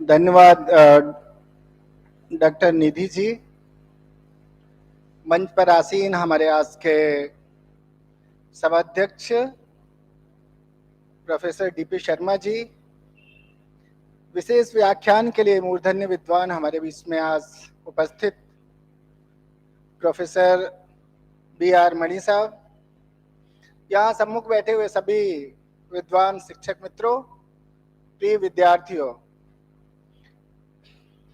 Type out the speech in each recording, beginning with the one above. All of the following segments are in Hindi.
धन्यवाद डॉक्टर निधि जी। मंच पर आसीन हमारे आज के सभाध्यक्ष प्रोफेसर डीपी शर्मा जी, विशेष व्याख्यान के लिए मूर्धन्य विद्वान हमारे बीच में आज उपस्थित प्रोफेसर बी.आर. मणि साहब, यहाँ सम्मुख बैठे हुए सभी विद्वान शिक्षक मित्रों, प्रिय विद्यार्थियों,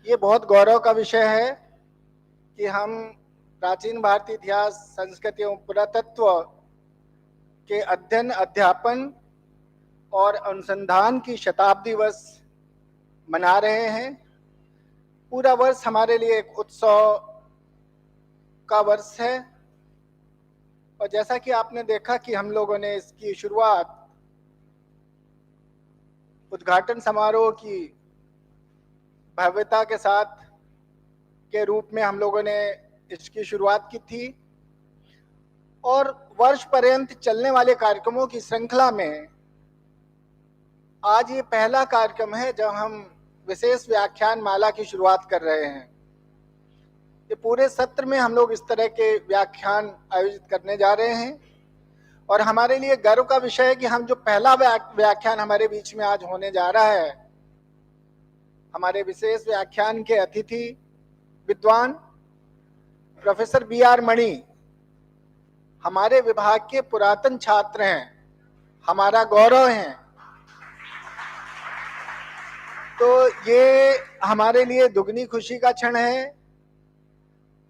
ये बहुत गौरव का विषय है कि हम प्राचीन भारतीय इतिहास, संस्कृति एवं पुरातत्व के अध्ययन, अध्यापन और अनुसंधान की शताब्दी वर्ष मना रहे हैं। पूरा वर्ष हमारे लिए एक उत्सव का वर्ष है और जैसा कि आपने देखा कि हम लोगों ने इसकी शुरुआत उद्घाटन समारोह की भव्यता के साथ के रूप में हम लोगों ने इसकी शुरुआत की थी और वर्ष पर्यंत चलने वाले कार्यक्रमों की श्रृंखला में आज ये पहला कार्यक्रम है जब हम विशेष व्याख्यान माला की शुरुआत कर रहे हैं। ये पूरे सत्र में हम लोग इस तरह के व्याख्यान आयोजित करने जा रहे हैं और हमारे लिए गर्व का विषय है कि हम जो पहला व्याख्यान हमारे बीच में आज होने जा रहा है, हमारे विशेष व्याख्यान के अतिथि विद्वान प्रोफेसर बी.आर. मणि हमारे विभाग के पुरातन छात्र हैं, हमारा गौरव हैं। तो ये हमारे लिए दुगनी खुशी का क्षण है।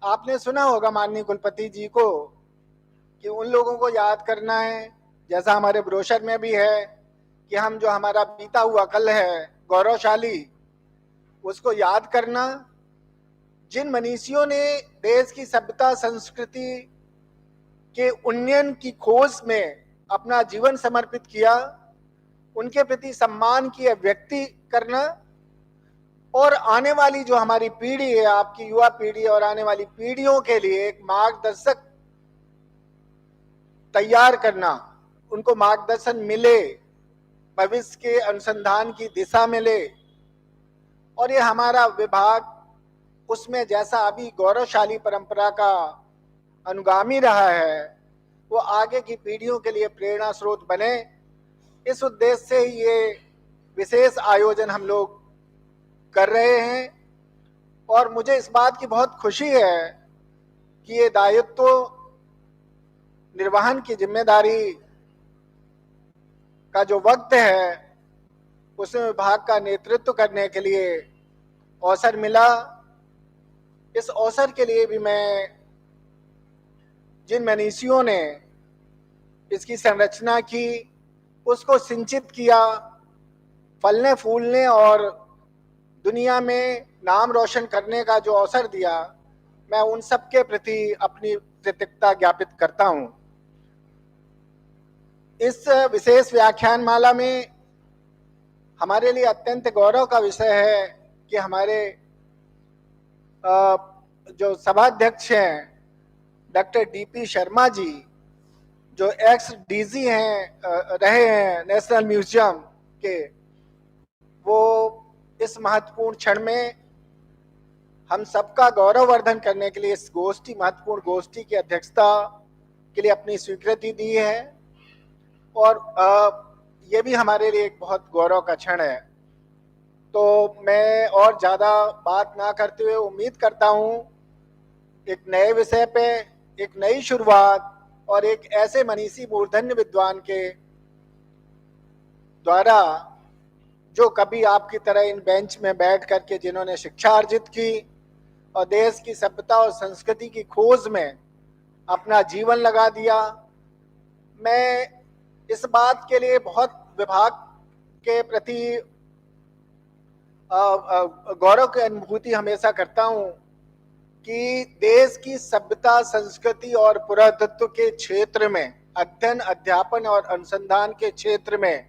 आपने सुना होगा माननीय कुलपति जी को कि उन लोगों को याद करना है, जैसा हमारे ब्रोशर में भी है कि हम जो हमारा बीता हुआ कल है गौरवशाली, उसको याद करना। जिन मनीषियों ने देश की सभ्यता संस्कृति के उन्नयन की खोज में अपना जीवन समर्पित किया, उनके प्रति सम्मान की अभिव्यक्ति करना और आने वाली जो हमारी पीढ़ी है, आपकी युवा पीढ़ी और आने वाली पीढ़ियों के लिए एक मार्गदर्शक तैयार करना, उनको मार्गदर्शन मिले, भविष्य के अनुसंधान की दिशा मिले। और ये हमारा विभाग उसमें जैसा अभी गौरवशाली परंपरा का अनुगामी रहा है, वो आगे की पीढ़ियों के लिए प्रेरणा स्रोत बने। इस उद्देश्य से ये विशेष आयोजन हम लोग कर रहे हैं और मुझे इस बात की बहुत खुशी है कि ये दायित्व निर्वहन की जिम्मेदारी का जो वक्त है, उसमें विभाग का नेतृत्व करने के लिए अवसर मिला। इस अवसर के लिए भी मैं जिन मनीषियों ने इसकी संरचना की, उसको सिंचित किया, फलने फूलने और दुनिया में नाम रोशन करने का जो अवसर दिया, मैं उन सब के प्रति अपनी कृतज्ञता ज्ञापित करता हूं। इस विशेष व्याख्यान माला में हमारे लिए अत्यंत गौरव का विषय है कि हमारे जो सभाध्यक्ष हैं डॉक्टर डीपी शर्मा जी, जो एक्स डीजी हैं रहे हैं नेशनल म्यूजियम के, वो इस महत्वपूर्ण क्षण में हम सबका गौरववर्धन करने के लिए इस महत्वपूर्ण गोष्ठी की अध्यक्षता के लिए अपनी स्वीकृति दी है और ये भी हमारे लिए एक बहुत गौरव का क्षण है। तो मैं और ज़्यादा बात ना करते हुए उम्मीद करता हूँ एक नए विषय पे एक नई शुरुआत और एक ऐसे मनीषी मूर्धन्य विद्वान के द्वारा जो कभी आपकी तरह इन बेंच में बैठ करके जिन्होंने शिक्षा अर्जित की और देश की सभ्यता और संस्कृति की खोज में अपना जीवन लगा दिया। मैं इस बात के लिए बहुत विभाग के प्रति गौरव की अनुभूति हमेशा करता हूँ कि देश की सभ्यता, संस्कृति और पुरातत्व के क्षेत्र में, अध्ययन, अध्यापन और अनुसंधान के क्षेत्र में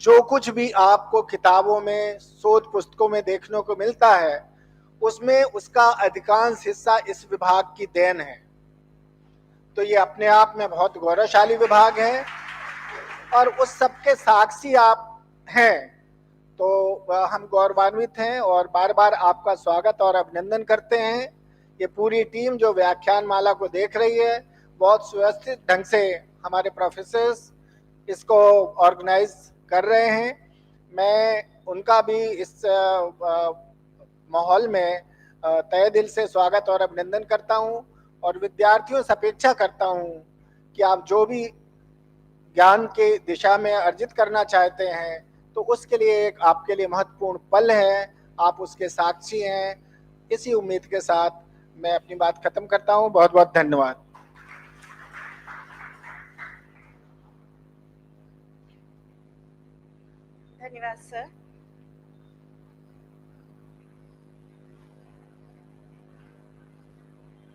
जो कुछ भी आपको किताबों में, शोध पुस्तकों में देखने को मिलता है, उसमें उसका अधिकांश हिस्सा इस विभाग की देन है। तो ये अपने आप में बहुत गौरवशाली विभाग है और उस सब के साक्षी आप हैं, तो हम गौरवान्वित हैं और बार बार आपका स्वागत और अभिनंदन करते हैं। ये पूरी टीम जो व्याख्यान माला को देख रही है, बहुत सुव्यवस्थित ढंग से हमारे प्रोफेसर्स इसको ऑर्गेनाइज कर रहे हैं। मैं उनका भी इस माहौल में तहे दिल से स्वागत और अभिनंदन करता हूं और विद्यार्थियों से अपेक्षा करता हूं कि आप जो भी ज्ञान के दिशा में अर्जित करना चाहते हैं तो उसके लिए एक आपके लिए महत्वपूर्ण पल है, आप उसके साक्षी हैं। इसी उम्मीद के साथ मैं अपनी बात खत्म करता हूं। बहुत बहुत धन्यवाद। धन्यवाद सर।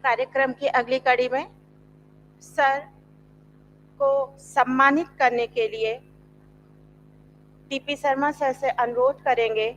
कार्यक्रम की अगली कड़ी में सर को सम्मानित करने के लिए टीपी शर्मा सर से अनुरोध करेंगे